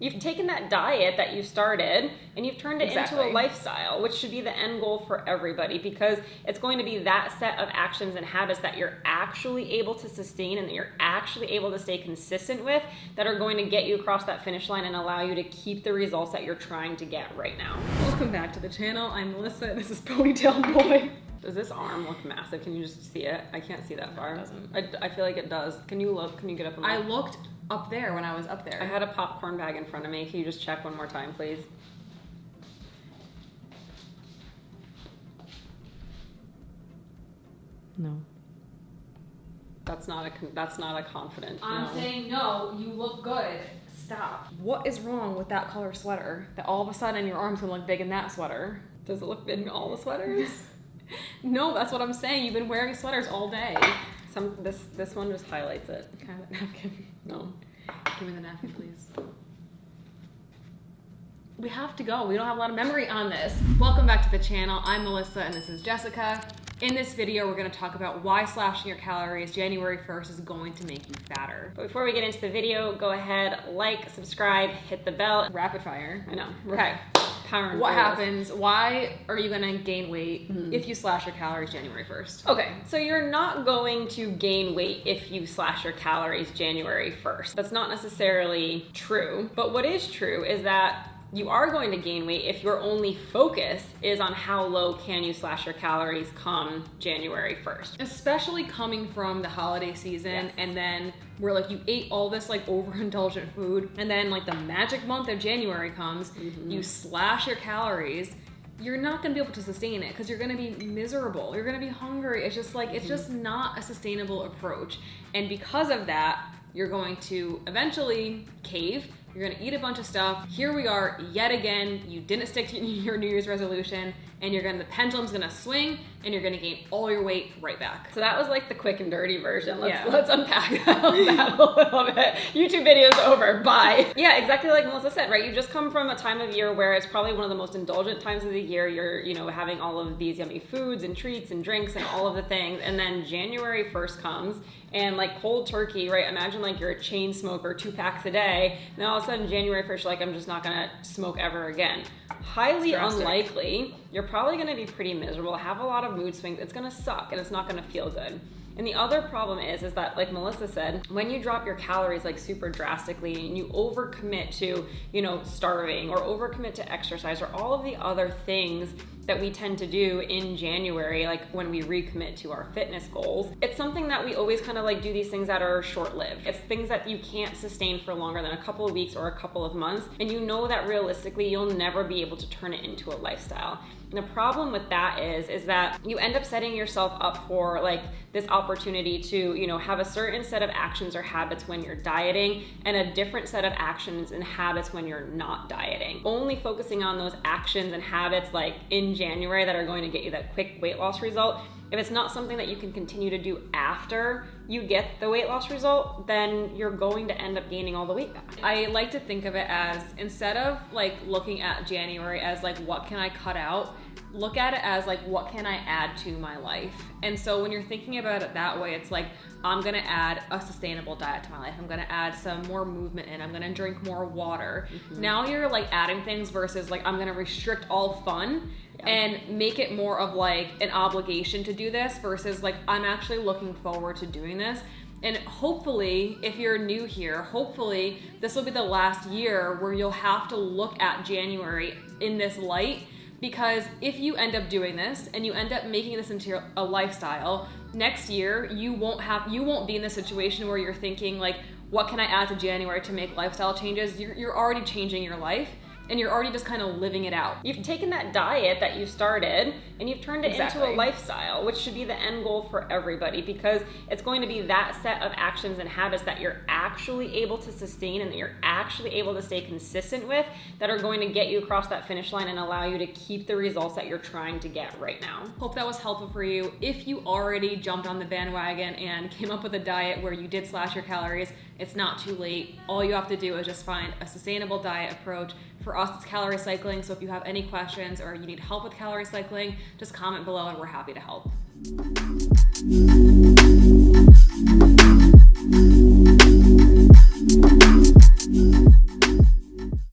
You've taken that diet that you started and you've turned it into a lifestyle, which should be the end goal for everybody, because it's going to be that set of actions and habits that you're actually able to sustain and that you're actually able to stay consistent with that are going to get you across that finish line and allow you to keep the results that you're trying to get right now. Welcome back to the channel. I'm Melissa. This is Ponytail Boy. Does this arm look massive? Can you just see it? I can't see that far. It doesn't. I feel like it does. Can you look? Can you get up and look? I looked up there when I was up there. I had a popcorn bag in front of me. Can you just check one more time, please? No. That's not a confident. I'm no. saying no, you look good. Stop. What is wrong with that color sweater? That all of a sudden your arms gonna look big in that sweater? Does it look big in all the sweaters? No, that's what I'm saying. You've been wearing sweaters all day. This one just highlights it. Can I have that napkin? No. Give me the napkin, please. We have to go. We don't have a lot of memory on this. Welcome back to the channel. I'm Melissa and this is Jessica. In this video, we're going to talk about why slashing your calories January 1st is going to make you fatter. But before we get into the video, go ahead, like, subscribe, hit the bell. Rapid fire. I know. Okay. What happens? Why are you going to gain weight if you slash your calories January 1st? Okay, so you're not going to gain weight if you slash your calories January 1st. That's not necessarily true. But what is true is that you are going to gain weight if your only focus is on how low can you slash your calories come January 1st. Especially coming from the holiday season, and then where like you ate all this like overindulgent food, and then like the magic month of January comes, you slash your calories, you're not gonna be able to sustain it because you're gonna be miserable. You're gonna be hungry. It's just like, it's just not a sustainable approach. And because of that, you're going to eventually cave. You're gonna eat a bunch of stuff. Here we are yet again. You didn't stick to your New Year's resolution, and the pendulum's gonna swing, and you're gonna gain all your weight right back. So that was like the quick and dirty version. Let's unpack that a little bit. YouTube video's over, bye. Yeah, exactly like Melissa said, right? You just come from a time of year where it's probably one of the most indulgent times of the year. You're, having all of these yummy foods and treats and drinks and all of the things, and then January 1st comes, and like cold turkey, right? Imagine like you're a chain smoker, 2 packs a day, and then all of a sudden January 1st, you're like, I'm just not gonna smoke ever again. Highly unlikely. You're probably gonna be pretty miserable, have a lot of mood swings. It's gonna suck and it's not gonna feel good. And the other problem is that, like Melissa said, when you drop your calories like super drastically and you overcommit to, starving or overcommit to exercise or all of the other things that we tend to do in January, like when we recommit to our fitness goals, it's something that we always kind of like do these things that are short-lived. It's things that you can't sustain for longer than a couple of weeks or a couple of months. And you know that realistically, you'll never be able to turn it into a lifestyle. And the problem with that is that you end up setting yourself up for like this opportunity to, have a certain set of actions or habits when you're dieting and a different set of actions and habits when you're not dieting. Only focusing on those actions and habits like in January that are going to get you that quick weight loss result. If it's not something that you can continue to do after you get the weight loss result, then you're going to end up gaining all the weight back. I like to think of it as, instead of like looking at January as like, what can I cut out? Look at it as like, what can I add to my life? And so when you're thinking about it that way, it's like, I'm gonna add a sustainable diet to my life. I'm gonna add some more movement in. I'm gonna drink more water. Now you're like adding things versus like, I'm gonna restrict all fun and make it more of like an obligation to do this versus like, I'm actually looking forward to doing this. And hopefully, if you're new here, hopefully this will be the last year where you'll have to look at January in this light. Because if you end up doing this and you end up making this into a lifestyle, next year you won't be in the situation where you're thinking like, what can I add to January to make lifestyle changes? You're already changing your life and you're already just kind of living it out. You've taken that diet that you started and you've turned it into a lifestyle, which should be the end goal for everybody, because it's going to be that set of actions and habits that you're actually able to sustain and that you're actually able to stay consistent with that are going to get you across that finish line and allow you to keep the results that you're trying to get right now. Hope that was helpful for you. If you already jumped on the bandwagon and came up with a diet where you did slash your calories, it's not too late. All you have to do is just find a sustainable diet approach. For us, it's calorie cycling. So if you have any questions or you need help with calorie cycling, just comment below and we're happy to help.